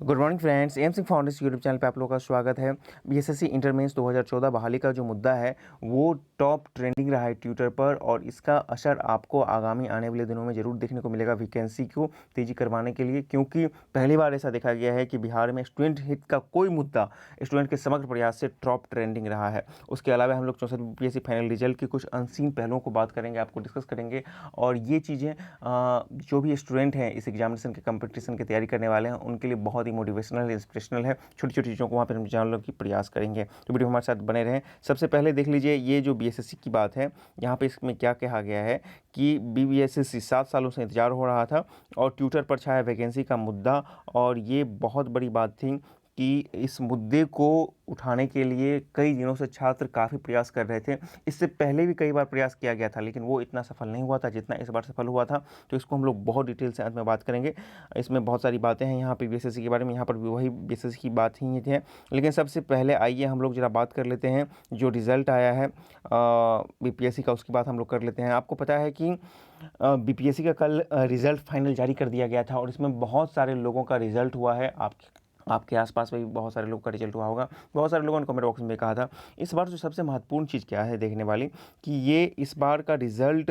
Good morning friends, M Singh foundation YouTube channel पे आप लोगों का स्वागत है। बीएसएससी इंटर मेंस 2014 बहाली का जो मुद्दा है वो टॉप ट्रेंडिंग रहा है ट्विटर पर, और इसका असर आपको आगामी आने वाले दिनों में ज़रूर देखने को मिलेगा वैकेंसी को तेज़ी करवाने के लिए, क्योंकि पहली बार ऐसा देखा गया है कि बिहार में स्टूडेंट हित का कोई मुद्दा स्टूडेंट के समग्र प्रयास से टॉप ट्रेंडिंग रहा है। उसके अलावा हम लोग 64 बीपीएससी फाइनल रिजल्ट के कुछ अनसीन पहलुओं को बात करेंगे, आपको डिस्कस करेंगे, और ये चीज़ें जो भी स्टूडेंट हैं इस एग्जामिनेशन के कंपटीशन की तैयारी करने वाले हैं उनके लिए बहुत ही मोटिवेशनल इंस्पिरेशनल है। छोटी छोटी चीज़ों को वहाँ पर हम जानने की प्रयास करेंगे, तो वीडियो हमारे साथ बने रहें। सबसे पहले देख लीजिए ये जो बीएसएससी की बात है, यहाँ पे इसमें क्या कहा गया है कि बीएसएससी 7 सालों से इंतजार हो रहा था और ट्विटर पर छाया वैकेंसी का मुद्दा, और ये बहुत बड़ी बात थी कि इस मुद्दे को उठाने के लिए कई दिनों से छात्र काफ़ी प्रयास कर रहे थे। इससे पहले भी कई बार प्रयास किया गया था, लेकिन वो इतना सफल नहीं हुआ था जितना इस बार सफल हुआ था। तो इसको हम लोग बहुत डिटेल से अंत में बात करेंगे। इसमें बहुत सारी बातें हैं यहाँ पे बीएसएससी के बारे में, यहाँ पर भी वही बीएसएससी की बात ही है। लेकिन सबसे पहले आइए हम लोग जरा बात कर लेते हैं जो रिज़ल्ट आया है बीपीएससी का, उसकी बात हम लोग कर लेते हैं। आपको पता है कि बीपीएससी का कल रिज़ल्ट फाइनल जारी कर दिया गया था, और इसमें बहुत सारे लोगों का रिज़ल्ट हुआ है। आपके आसपास में भी बहुत सारे लोग का रिजल्ट हुआ होगा। बहुत सारे लोगों ने कमेंट बॉक्स में कहा था। इस बार जो सबसे महत्वपूर्ण चीज़ क्या है देखने वाली, कि ये इस बार का रिज़ल्ट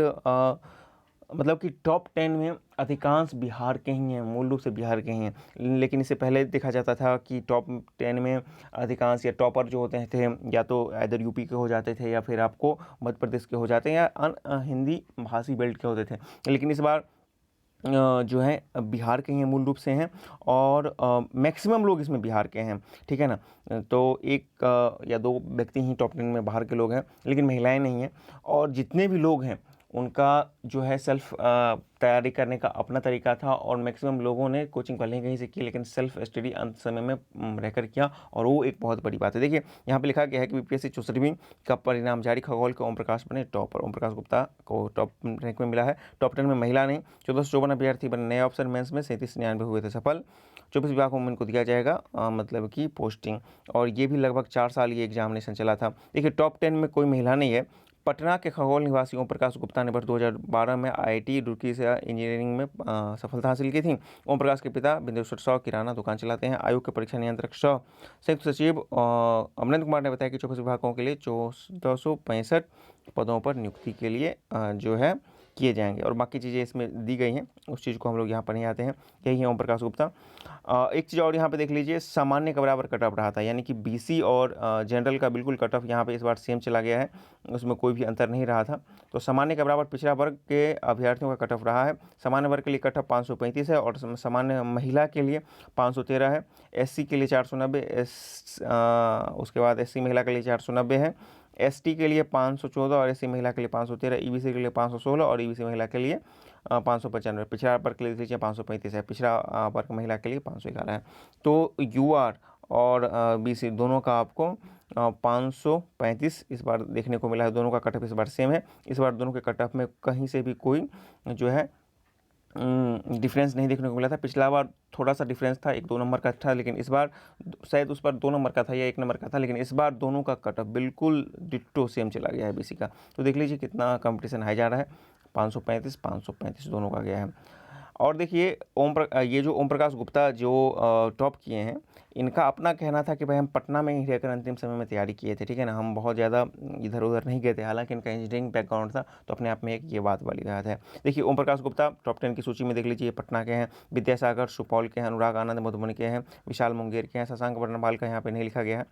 मतलब कि टॉप 10 में अधिकांश बिहार के ही हैं, मूल रूप से बिहार के ही हैं। लेकिन इससे पहले देखा जाता था कि टॉप 10 में अधिकांश या टॉपर जो होते थे या तो इधर यूपी के हो जाते थे, या फिर आपको मध्य प्रदेश के हो जाते हैं, या हिंदी भाषी बेल्ट के होते थे। लेकिन इस बार जो है बिहार के हैं, मूल रूप से हैं, और मैक्सिमम लोग इसमें बिहार के हैं, ठीक है ना। तो एक या दो व्यक्ति ही टॉप 10 में बाहर के लोग हैं, लेकिन महिलाएं नहीं हैं। और जितने भी लोग हैं उनका जो है सेल्फ तैयारी करने का अपना तरीका था, और मैक्सिमम लोगों ने कोचिंग पहले कहीं से की, लेकिन सेल्फ स्टडी अंत समय में रहकर किया, और वो एक बहुत बड़ी बात है। देखिए यहाँ पे लिखा गया है कि बीपीएससी 64वीं का परिणाम जारी, खगोल के ओम प्रकाश बने टॉपर। ओम प्रकाश गुप्ता को टॉप रैंक में मिला है। टॉप 10 में महिला नहीं, 1454 अभ्यर्थी बने नए ऑप्शन मेंस में, 3799 हुए थे सफल। 24 विभागों में इनको दिया जाएगा मतलब कि पोस्टिंग, और ये भी लगभग 4 साल ये एग्जामिनेशन चला था। देखिए टॉप 10 में कोई महिला नहीं है। पटना के खगोल निवासी ओम प्रकाश गुप्ता ने वर्ष 2012 में आईआईटी रुड़की से इंजीनियरिंग में सफलता हासिल की थी। ओम प्रकाश के पिता बिंदेश्वर साव किराना दुकान चलाते हैं। आयोग के परीक्षा नियंत्रक संयुक्त सचिव अमरेंद्र कुमार ने बताया कि 24 विभागों के लिए 1465 पदों पर नियुक्ति के लिए जो है किए जाएंगे, और बाकी चीज़ें इसमें दी गई हैं, उस चीज़ को हम लोग यहाँ पर नहीं आते हैं। यही है ओम प्रकाश गुप्ता। एक चीज़ और यहाँ पे देख लीजिए, सामान्य के बराबर कट ऑफ रहा था, यानी कि बीसी और जनरल का बिल्कुल कट ऑफ यहाँ पे इस बार सेम चला गया है, उसमें कोई भी अंतर नहीं रहा था। तो सामान्य के बराबर पिछड़ा वर्ग के अभ्यर्थियों का कट ऑफ रहा है। सामान्य वर्ग के लिए कट ऑफ 535 है, और सामान्य महिला के लिए 513 है। एससी के लिए 490, उसके बाद एससी महिला के लिए 490 है। एसटी के लिए 514 और एससी महिला के लिए 513, ईबीसी के लिए 516 और ईबीसी महिला के लिए 595। पिछड़ा वर्ग के लिए देख लीजिए 535 है, पिछड़ा वर्ग महिला के लिए 511 है। तो यूआर और बीसी दोनों का आपको 535 इस बार देखने को मिला है। दोनों का कट ऑफ इस बार सेम है। इस बार दोनों के कट ऑफ में कहीं से भी कोई जो है डिफरेंस नहीं देखने को मिला था। पिछला बार थोड़ा सा डिफरेंस था, 1-2 नंबर का था, लेकिन इस बार शायद उस बार 2 नंबर का था या 1 नंबर का था, लेकिन इस बार दोनों का कट ऑफ बिल्कुल डिट्टो सेम चला गया है बीसी का। तो देख लीजिए कितना कंपटीशन हाई जा रहा है। 535 दोनों का गया है। और देखिए ये जो ओम प्रकाश गुप्ता जो टॉप किए हैं, इनका अपना कहना था कि भाई हम पटना में ही रहकर अंतिम समय में तैयारी किए थे, ठीक है ना, हम बहुत ज़्यादा इधर उधर नहीं गए थे। हालांकि इनका इंजीनियरिंग बैकग्राउंड था, तो अपने आप में एक ये बात वाली बात है। देखिए ओम प्रकाश गुप्ता टॉप 10 की सूची में देख लीजिए, पटना के हैं, विद्यासागर सुपौल के हैं, अनुराग आनंद मधुबनी के हैं, विशाल मुंगेर के हैं, शशांक वर्णमाल का यहाँ पे नहीं लिखा गया है,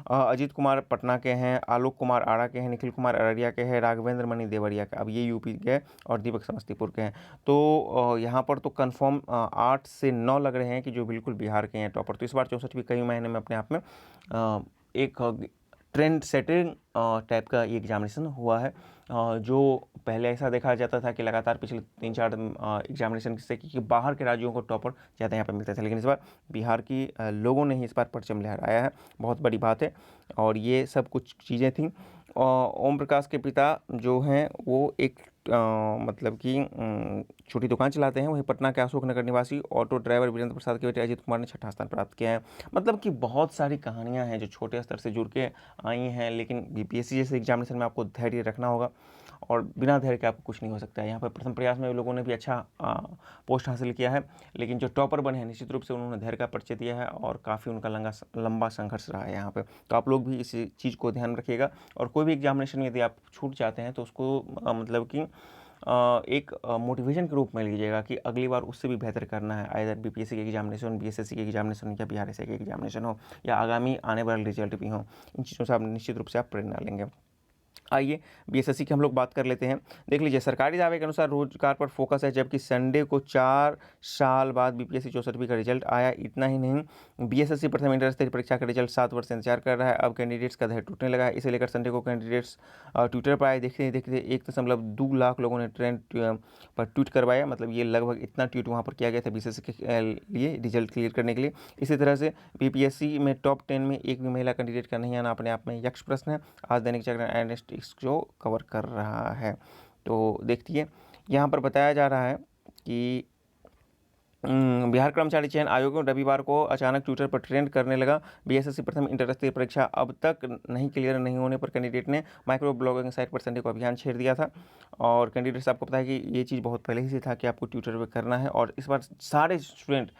अजीत कुमार पटना के हैं, आलोक कुमार आरा के हैं, निखिल कुमार अररिया के हैं, राघवेंद्र मणि देवरिया के, अब ये यूपी के, और दीपक समस्तीपुर के हैं। तो यहाँ पर तो कन्फर्म 8 से 9 लग रहे हैं कि जो बिल्कुल बिहार के हैं टॉपर। तो इस बार 64वीं कई महीने में अपने आप में एक ट्रेंड सेटिंग टाइप का ये एग्जामिनेशन हुआ है। जो पहले ऐसा देखा जाता था कि लगातार पिछले 3-4 एग्जामिनेशन से कि बाहर के राज्यों को टॉपर ज़्यादा यहाँ पे मिलते थे, लेकिन इस बार बिहार की लोगों ने ही इस बार परचम लहराया है, बहुत बड़ी बात है। और ये सब कुछ चीज़ें थी। ओम प्रकाश के पिता जो हैं वो एक मतलब कि छोटी दुकान चलाते हैं, वहीं पटना के अशोक नगर निवासी ऑटो ड्राइवर वीरेंद्र प्रसाद के बेटे अजीत कुमार ने 6ठा स्थान प्राप्त किया है। मतलब कि बहुत सारी कहानियां हैं जो छोटे स्तर से जुड़ के आई हैं, लेकिन बीपीएससी जैसे एग्जामिनेशन में आपको धैर्य रखना होगा। और बिना धैर्य के आपको कुछ नहीं हो सकता है। यहाँ पर प्रथम प्रयास में लोगों ने भी अच्छा पोस्ट हासिल किया है, लेकिन जो टॉपर बने हैं निश्चित रूप से उन्होंने धैर्य का परिचय दिया है और काफ़ी उनका लंबा संघर्ष रहा है यहाँ पे। तो आप लोग भी इस चीज़ को ध्यान रखिएगा और कोई भी एग्जामिनेशन यदि आप छूट जाते हैं तो उसको मतलब कि एक मोटिवेशन के रूप में लीजिएगा कि अगली बार उससे भी बेहतर करना है। आइदर बीपीएससी के एग्जामिनेशन, बीएसएससी के एग्जामिनेशन या बिहार एसआई के एग्जामिनेशन हो या आगामी आने वाले रिजल्ट भी हो, इन चीज़ों से आप निश्चित रूप से आप प्रेरणा लेंगे। आइए बीएसएससी की हम लोग बात कर लेते हैं। देख लीजिए, सरकारी दावे के अनुसार रोजगार पर फोकस है, जबकि संडे को 4 साल बाद बीपीएससी 64वीं का रिजल्ट आया। इतना ही नहीं, बीएसएससी प्रथम इंटर स्तरीय परीक्षा का रिजल्ट 7 वर्ष से इंतजार कर रहा है। अब कैंडिडेट्स का धैर्य टूटने लगा है। इसे लेकर संडे को कैंडिडेट्स ट्विटर पर आए। देखते देखते 1.2 लाख लोगों ने ट्रेंड पर ट्वीट करवाया। मतलब ये लगभग इतना ट्वीट वहाँ पर किया गया था बीएसएससी के लिए रिजल्ट क्लियर करने के लिए। इसी तरह से बीपीएससी में टॉप 10 में एक भी महिला कैंडिडेट का नहीं आना अपने आप में यक्ष प्रश्न है। आज दैनिक जागरण एनालिस्ट इसको कवर कर रहा है। तो देखिए, यहाँ पर बताया जा रहा है कि बिहार कर्मचारी चयन आयोग रविवार को अचानक ट्विटर पर ट्रेंड करने लगा। बीएसएससी प्रथम इंटर स्तरीय परीक्षा अब तक नहीं क्लियर नहीं होने पर कैंडिडेट ने माइक्रो ब्लॉगिंग साइट पर संडे को अभियान छेड़ दिया था। और कैंडिडेट्स, आपको पता है कि ये चीज़ बहुत पहले ही से था कि आपको ट्विटर पर करना है, और इस बार सारे स्टूडेंट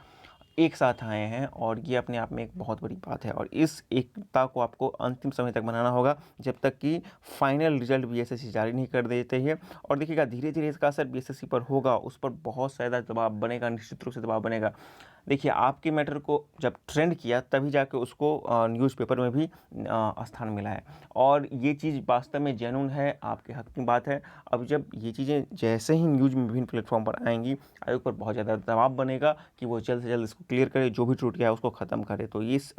एक साथ आए हैं और ये अपने आप में एक बहुत बड़ी बात है। और इस एकता को आपको अंतिम समय तक बनाना होगा, जब तक कि फाइनल रिजल्ट बीएसएससी जारी नहीं कर देते हैं। और देखिएगा, धीरे धीरे इसका असर बीएसएससी पर होगा, उस पर बहुत ज़्यादा दबाव बनेगा, निश्चित रूप से दबाव बनेगा। देखिए, आपके मैटर को जब ट्रेंड किया तभी जाके उसको न्यूज़पेपर में भी स्थान मिला है, और ये चीज़ वास्तव में जेन्युइन है, आपके हक की बात है। अब जब ये चीज़ें जैसे ही न्यूज़ में विभिन्न प्लेटफॉर्म पर आएंगी, आयोग पर बहुत ज़्यादा दबाव बनेगा कि वो जल्द से जल्द इसको क्लियर करे, जो भी त्रुटियाँ है उसको ख़त्म करे। तो इस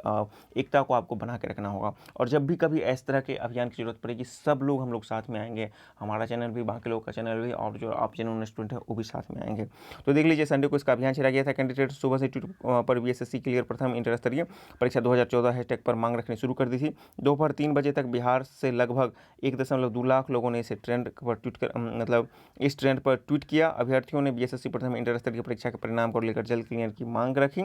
एकता को आपको बना के रखना होगा, और जब भी कभी इस तरह के अभियान की जरूरत पड़ेगी, सब लोग हम लोग साथ में आएंगे, हमारा चैनल भी, बाकी लोगों का चैनल भी, और जो आप जेन्युइन स्टूडेंट है वो भी साथ में आएंगे। तो देख लीजिए, संडे को इसका अभियान छेड़ा गया था। कैंडिडेट सुबह से पर बीएसएससी क्लियर प्रथम इंटर स्तरीय परीक्षा 2014 हैशटैग पर मांग रखनी शुरू कर दी थी। दोपहर 3 बजे तक बिहार से लगभग 1.2 लाख लोगों ने इसे ट्रेंड पर ट्वीट कर मतलब इस ट्रेंड पर ट्वीट किया। अभ्यर्थियों ने बीएसएससी प्रथम इंटर स्तरीय परीक्षा के परिणाम को लेकर जल्द क्लियर की मांग रखी।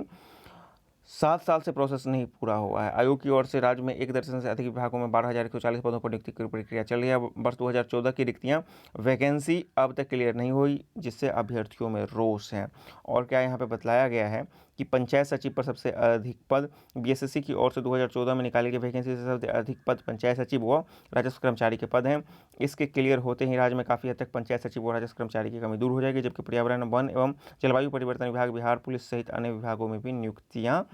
7 साल से प्रोसेस नहीं पूरा हुआ है। आयोग की ओर से राज्य में 1 दर्जन से अधिक विभागों में 12,140 पदों पर नियुक्ति की प्रक्रिया चल रही है। वर्ष 2014 की रिक्तियां वैकेंसी अब तक क्लियर नहीं हुई, जिससे अभ्यर्थियों में रोष है। और क्या यहाँ पे बतलाया गया है कि पंचायत सचिव पर सबसे अधिक पद, बीएसएससी की ओर से 2014 में निकाली गई वैकेंसी से सबसे अधिक पद पंचायत सचिव व राजस्व कर्मचारी के पद हैं। इसके क्लियर होते ही राज्य में काफ़ी हद तक पंचायत सचिव व राजस्व कर्मचारी की कमी दूर हो जाएगी, जबकि पर्यावरण, वन एवं जलवायु परिवर्तन विभाग, बिहार पुलिस सहित अन्य विभागों में भी नियुक्तियाँ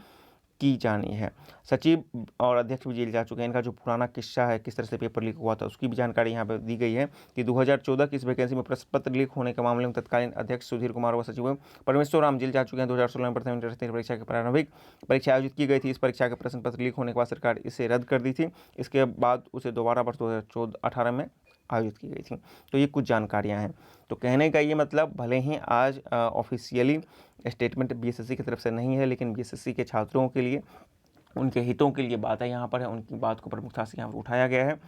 की जानी है। सचिव और अध्यक्ष भी जेल जा चुके हैं। इनका जो पुराना किस्सा है, किस तरह से पेपर लीक हुआ था, उसकी भी जानकारी यहाँ पर दी गई है कि 2014 की इस वैकेंसी में प्रश्न पत्र लीक होने के मामले में तत्कालीन अध्यक्ष सुधीर कुमार व सचिव परमेश्वर राम जेल जा चुके हैं। 2016 में प्रथम इंटर स्तरीय परीक्षा की प्रारंभिक परीक्षा आयोजित की गई थी। इस परीक्षा के प्रश्न पत्र लीक होने के बाद सरकार इसे रद्द कर दी थी। इसके बाद उसे दोबारा वर्ष 2018 में आयोजित की गई थी। तो ये कुछ जानकारियाँ हैं। तो कहने का ये मतलब, भले ही आज ऑफिशियली स्टेटमेंट बीएसएससी की तरफ से नहीं है, लेकिन बीएसएससी के छात्रों के लिए, उनके हितों के लिए बातें यहाँ पर है, उनकी बात को प्रमुखता से यहाँ पर उठाया गया है।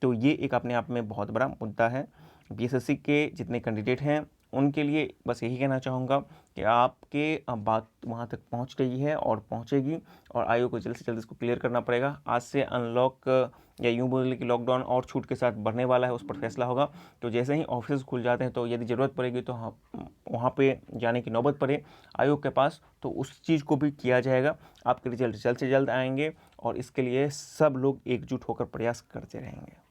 तो ये एक अपने आप में बहुत बड़ा मुद्दा है। बीएसएससी के जितने कैंडिडेट हैं उनके लिए बस यही कहना चाहूँगा कि आपके बात वहाँ तक पहुँच गई है और पहुँचेगी, और आयोग को जल्द से जल्द इसको क्लियर करना पड़ेगा। आज से अनलॉक या यूँ बोले कि लॉकडाउन और छूट के साथ बढ़ने वाला है, उस पर फैसला होगा। तो जैसे ही ऑफिस खुल जाते हैं, तो यदि ज़रूरत पड़ेगी तो वहाँ पे जाने की नौबत पड़े आयोग के पास, तो उस चीज़ को भी किया जाएगा। आपके रिजल्ट जल्द से जल्द आएंगे, और इसके लिए सब लोग एकजुट होकर प्रयास करते रहेंगे।